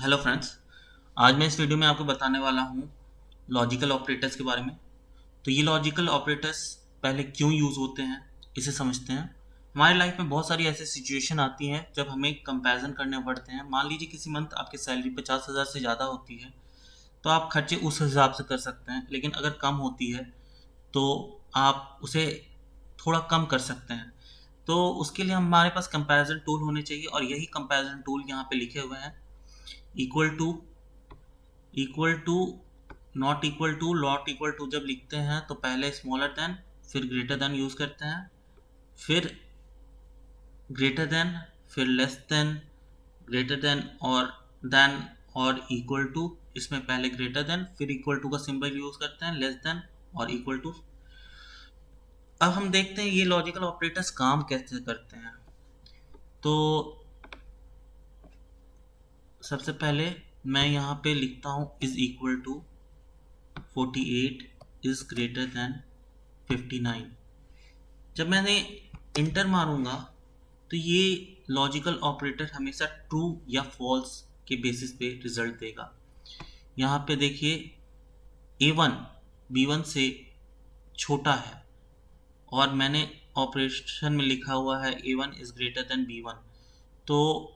Hello friends. आज मैं इस वीडियो में आपको बताने वाला हूँ लॉजिकल ऑपरेटर्स के बारे में। तो ये लॉजिकल ऑपरेटर्स पहले क्यों यूज़ होते हैं, इसे समझते हैं। हमारी लाइफ में बहुत सारी ऐसी सिचुएशन आती हैं जब हमें कंपैरिजन करने पड़ते हैं। मान लीजिए किसी मंथ आपकी सैलरी 50,000 से ज़्यादा होती है तो आप खर्चे उस हिसाब से कर सकते हैं, लेकिन अगर कम होती है तो आप उसे थोड़ा कम कर सकते हैं। तो उसके लिए हमारे पास कंपैरिजन टूल होने चाहिए, और यही कंपैरिजन टूल यहाँ पे लिखे हुए हैं। Equal to, equal to, not equal to जब लिखते हैं तो पहले स्मॉलर देन, फिर ग्रेटर देन यूज़ करते हैं, फिर ग्रेटर देन, फिर लेस देन, ग्रेटर देन और इक्वल टू। इसमें पहले ग्रेटर देन फिर इक्वल टू का सिंबल यूज़ करते हैं, लेस देन और इक्वल टू। अब हम देखते हैं ये लॉजिकल ऑपरेटर्स काम कैसे करते हैं। तो सबसे पहले मैं यहाँ पे लिखता हूँ is equal to 48 is greater than 59। जब मैंने इंटर मारूंगा तो ये लॉजिकल ऑपरेटर हमेशा ट्रू या फॉल्स के बेसिस पे रिजल्ट देगा। यहाँ पे देखिए A1 B1 से छोटा है, और मैंने ऑपरेशन में लिखा हुआ है A1 is greater then B1, तो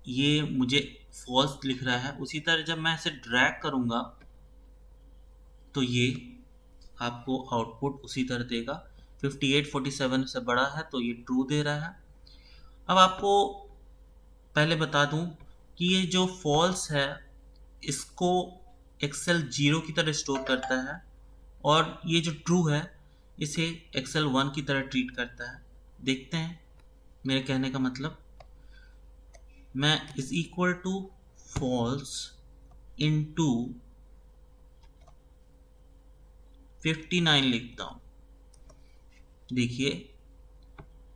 ये मुझे फॉल्स लिख रहा है। उसी तरह जब मैं इसे ड्रैग करूँगा तो ये आपको आउटपुट उसी तरह देगा। 58 47 से बड़ा है तो ये ट्रू दे रहा है। अब आपको पहले बता दूं कि ये जो फॉल्स है इसको एक्सेल 0 की तरह स्टोर करता है, और ये जो ट्रू है इसे एक्सेल 1 की तरह ट्रीट करता है। देखते हैं मेरे कहने का मतलब। मैं is equal to false into 59 लिखता हूँ। देखिए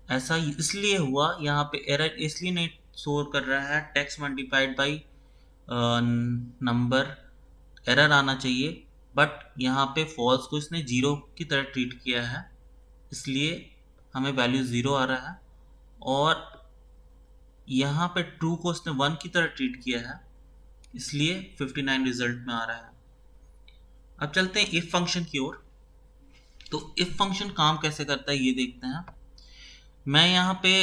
ऐसा इसलिए हुआ, यहाँ पे एरर इसलिए नहीं शो कर रहा है, text multiplied by number error आना चाहिए, बट यहाँ पे फॉल्स को इसने जीरो की तरह ट्रीट किया है, इसलिए हमें वैल्यू ज़ीरो आ रहा है। और यहाँ पे ट्रू को इसने वन की तरह ट्रीट किया है, इसलिए 59 रिजल्ट में आ रहा है। अब चलते हैं इफ फंक्शन की ओर। तो इफ फंक्शन काम कैसे करता है ये देखते हैं। मैं यहाँ पे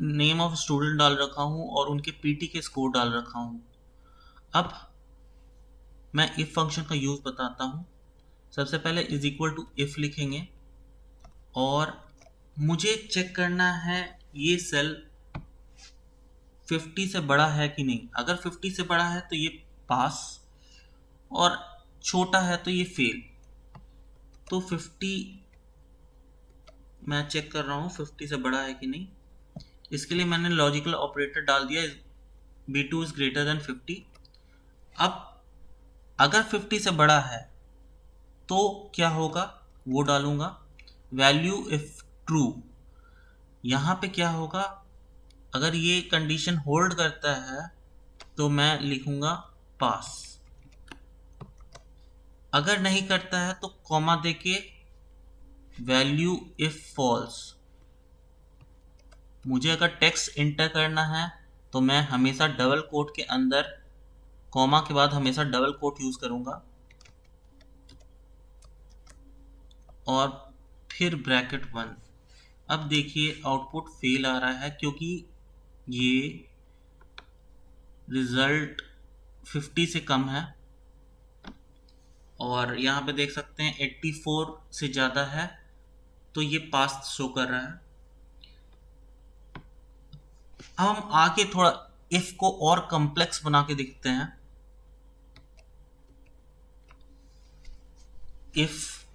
नेम ऑफ स्टूडेंट डाल रखा हूँ और उनके पीटी के स्कोर डाल रखा हूँ। अब मैं इफ फंक्शन का यूज़ बताता हूँ। सबसे पहले इज इक्वल टू इफ लिखेंगे, और मुझे चेक करना है ये सेल 50 से बड़ा है कि नहीं। अगर 50 से बड़ा है तो ये पास, और छोटा है तो ये फेल। तो 50 मैं चेक कर रहा हूँ 50 से बड़ा है कि नहीं। इसके लिए मैंने लॉजिकल ऑपरेटर डाल दिया, B2 इज ग्रेटर देन 50। अब अगर 50 से बड़ा है तो क्या होगा वो डालूंगा, वैल्यू इफ ट्रू। यहाँ पे क्या होगा, अगर ये कंडीशन होल्ड करता है तो मैं लिखूंगा पास, अगर नहीं करता है तो कॉमा देके वैल्यू इफ फॉल्स। मुझे अगर टेक्स्ट इंटर करना है तो मैं हमेशा डबल कोट के अंदर कॉमा के बाद हमेशा डबल कोट यूज करूंगा, और फिर ब्रैकेट 1। अब देखिए आउटपुट फेल आ रहा है क्योंकि ये रिजल्ट 50 से कम है, और यहाँ पे देख सकते हैं 84 से ज़्यादा है तो ये पास शो कर रहा है। अब हम आगे थोड़ा इफ को और कॉम्प्लेक्स बना के देखते हैं। If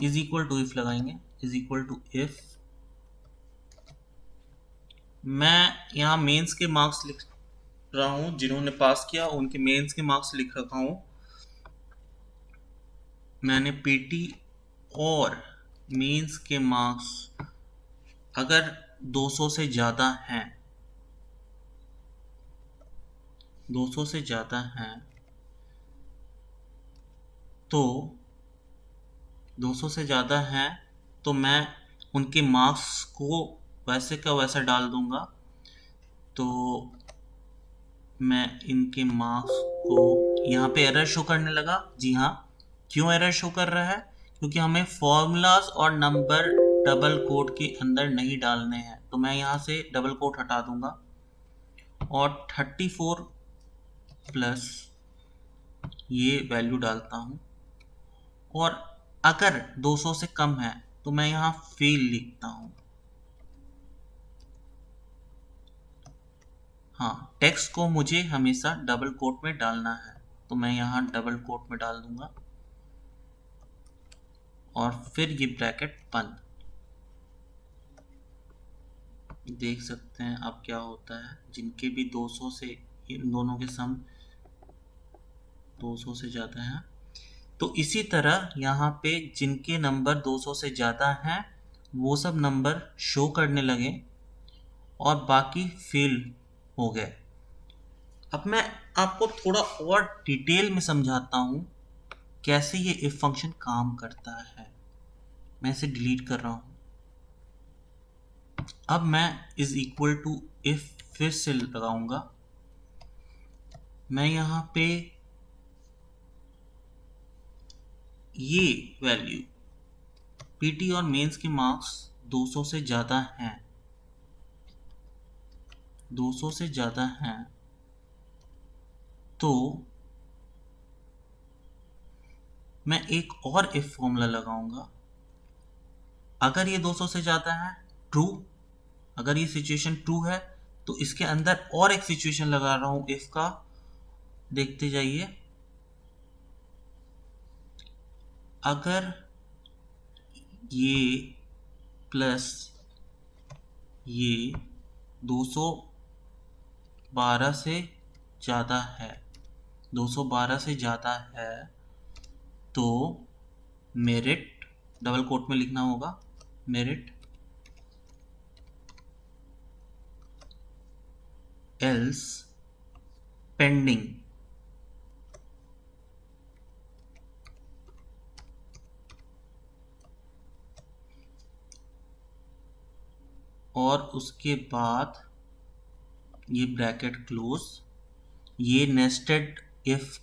is equal to if लगाएंगे, इज इक्वल टू इफ। मैं यहाँ मेंस के मार्क्स लिख रहा हूँ, जिन्होंने पास किया उनके मेंस के मार्क्स लिख रखा हूँ। मैंने पीटी और मेंस के मार्क्स अगर 200 से ज़्यादा हैं, 200 से ज़्यादा हैं तो 200 से ज़्यादा हैं तो मैं उनके मार्क्स को वैसे का वैसा डाल दूंगा। तो मैं इनके मार्क्स को यहाँ पे एरर शो करने लगा। जी हाँ, क्यों एरर शो कर रहा है? क्योंकि हमें फॉर्मूलाज और नंबर डबल कोट के अंदर नहीं डालने हैं। तो मैं यहाँ से डबल कोट हटा दूंगा और 34 प्लस ये वैल्यू डालता हूँ। और अगर 200 से कम है तो मैं यहाँ फेल लिखता हूँ। हाँ, टेक्स्ट को मुझे हमेशा डबल कोट में डालना है, तो मैं यहाँ डबल कोट में डाल दूंगा और फिर ये ब्रैकेट बंद। देख सकते हैं अब क्या होता है। जिनके भी 200 से, इन दोनों के सम 200 से ज़्यादा हैं, तो इसी तरह यहाँ पे जिनके नंबर 200 से ज़्यादा हैं वो सब नंबर शो करने लगे और बाकी फेल हो गए। अब मैं आपको थोड़ा और डिटेल में समझाता हूँ कैसे ये इफ फंक्शन काम करता है। मैं इसे डिलीट कर रहा हूँ। अब मैं इज इक्वल टू इफ फिर से लगाऊंगा। मैं यहाँ पे ये वैल्यू पीटी और मेंस के मार्क्स 200 से ज़्यादा हैं, 200 से ज़्यादा हैं, तो मैं एक और इफ फॉर्मूला लगाऊंगा। अगर ये 200 से ज़्यादा है, ट्रू, अगर ये सिचुएशन ट्रू है तो इसके अंदर और एक सिचुएशन लगा रहा हूं इफ का। देखते जाइए, अगर ये प्लस ये 212 से ज़्यादा है, 212 से ज़्यादा है, तो मेरिट डबल कोट में लिखना होगा, मेरिट एल्स पेंडिंग। और उसके बाद ये ब्रैकेट क्लोज, ये नेस्टेड इफ,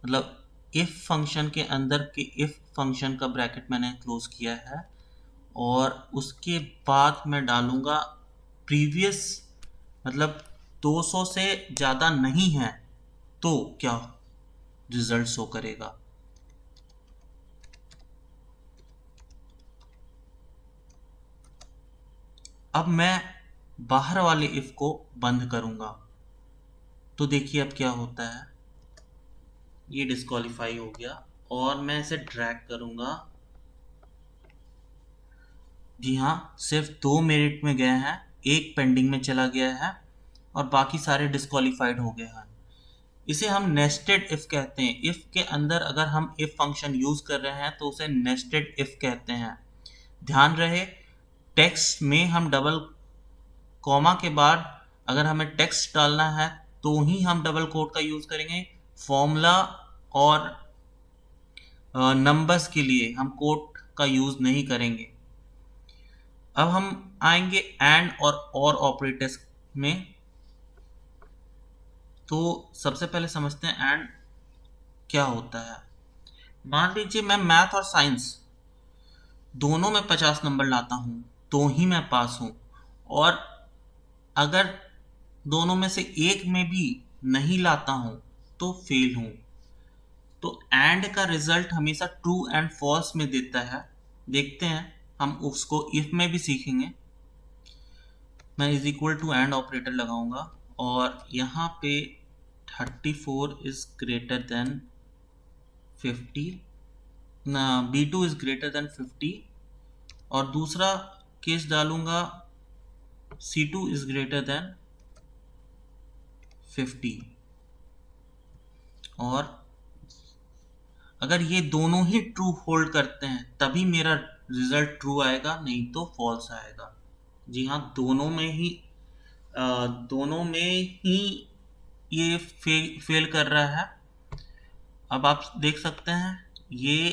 मतलब इफ फंक्शन के अंदर के इफ फंक्शन का ब्रैकेट मैंने क्लोज किया है। और उसके बाद मैं डालूंगा प्रीवियस, मतलब 200 से ज़्यादा नहीं है तो क्या रिजल्ट शो करेगा। अब मैं बाहर वाले इफ को बंद करूंगा, तो देखिए अब क्या होता है। ये डिस्क्वालीफाई हो गया और मैं इसे ड्रैग करूंगा। जी हाँ, सिर्फ 2 मेरिट में गए हैं, एक पेंडिंग में चला गया है और बाकी सारे डिस्क्वालीफाइड हो गए हैं। इसे हम नेस्टेड इफ कहते हैं। इफ के अंदर अगर हम इफ फंक्शन यूज कर रहे हैं तो उसे नेस्टेड इफ कहते हैं। ध्यान रहे, टेक्स्ट में हम डबल कॉमा के बाद अगर हमें टेक्स्ट डालना है तो ही हम डबल कोट का यूज करेंगे। फॉर्मूला और नंबर्स के लिए हम कोट का यूज नहीं करेंगे। अब हम आएंगे एंड और ऑपरेटर्स में। तो सबसे पहले समझते हैं एंड क्या होता है। मान लीजिए मैं मैथ और साइंस दोनों में 50 नंबर लाता हूं तो ही मैं पास हूं, और अगर दोनों में से एक में भी नहीं लाता हूं तो फेल हूं। तो एंड का रिजल्ट हमेशा ट्रू एंड फॉल्स में देता है। देखते हैं, हम उसको इफ में भी सीखेंगे। मैं is equal to and operator लगाऊंगा और यहाँ पे 34 इज ग्रेटर देन 50 ना, B2 इज ग्रेटर देन 50, और दूसरा केस डालूंगा C2 इज ग्रेटर देन 50। और अगर ये दोनों ही ट्रू होल्ड करते हैं तभी मेरा रिजल्ट ट्रू आएगा, नहीं तो फॉल्स आएगा। जी हाँ, दोनों में ही ये फेल कर रहा है। अब आप देख सकते हैं ये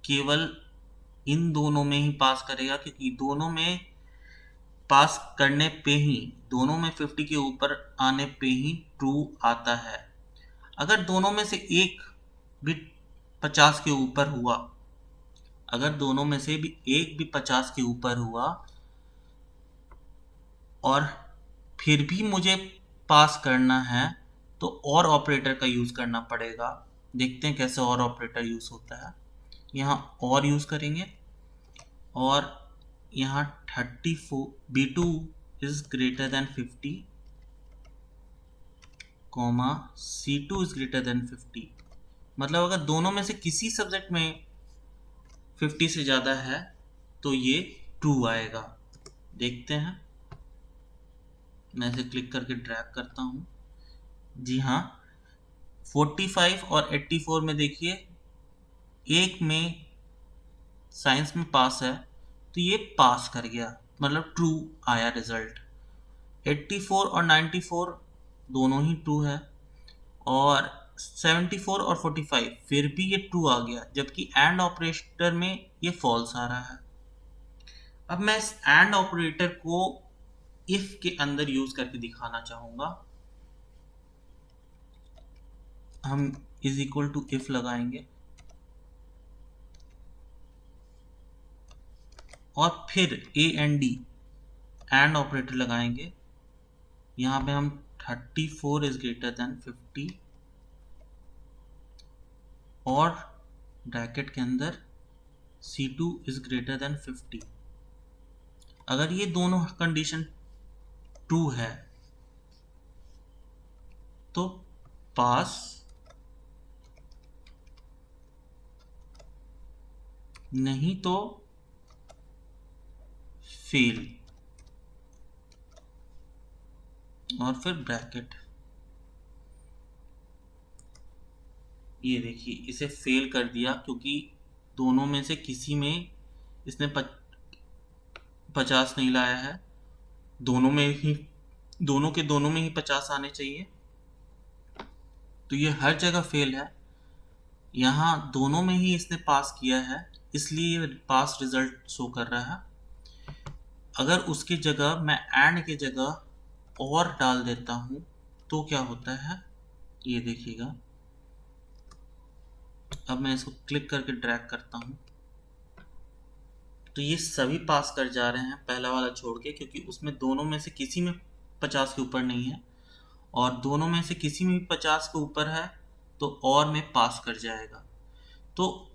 केवल इन दोनों में ही पास करेगा, क्योंकि दोनों में पास करने पे ही, दोनों में 50 के ऊपर आने पे ही ट्रू आता है। अगर दोनों में से एक भी 50 के ऊपर हुआ, अगर दोनों में से भी एक भी 50 के ऊपर हुआ और फिर भी मुझे पास करना है, तो और ऑपरेटर का यूज़ करना पड़ेगा। देखते हैं कैसे और ऑपरेटर यूज़ होता है। यहाँ और यूज़ करेंगे और यहाँ 34 B2 is greater then 50 comma C2 is greater then 50। मतलब अगर दोनों में से किसी सब्जेक्ट में 50 से ज़्यादा है तो ये ट्रू आएगा। देखते हैं, मैं इसे क्लिक करके ड्रैग करता हूँ। जी हाँ, 45 और 84 में देखिए, एक में साइंस में पास है तो ये पास कर गया, मतलब ट्रू आया रिजल्ट। 84 और 94 दोनों ही ट्रू है, और 74 और 45 फिर भी ये ट्रू आ गया, जबकि एंड ऑपरेटर में ये फॉल्स आ रहा है। अब मैं इस एंड ऑपरेटर को इफ के अंदर यूज करके दिखाना चाहूंगा। हम इज इक्वल टू इफ लगाएंगे और फिर एंड डी एंड ऑपरेटर लगाएंगे। यहाँ पे हम 34 इज ग्रेटर देन 50 और ब्रैकेट के अंदर C2 इज ग्रेटर देन 50। अगर ये दोनों कंडीशन ट्रू है तो पास, नहीं तो फेल, और फिर ब्रैकेट। ये देखिए, इसे फेल कर दिया क्योंकि दोनों में से किसी में इसने 50 नहीं लाया है। दोनों में ही, दोनों के दोनों में ही 50 आने चाहिए, तो ये हर जगह फेल है। यहाँ दोनों में ही इसने पास किया है, इसलिए ये पास रिजल्ट शो कर रहा है। अगर उसकी जगह मैं एंड की जगह और डाल देता हूँ तो क्या होता है, ये देखिएगा। अब मैं इसको क्लिक करके ड्रैग करता हूँ तो ये सभी पास कर जा रहे हैं, पहला वाला छोड़ के, क्योंकि उसमें दोनों में से किसी में 50 के ऊपर नहीं है, और दोनों में से किसी में भी 50 के ऊपर है तो और में पास कर जाएगा। तो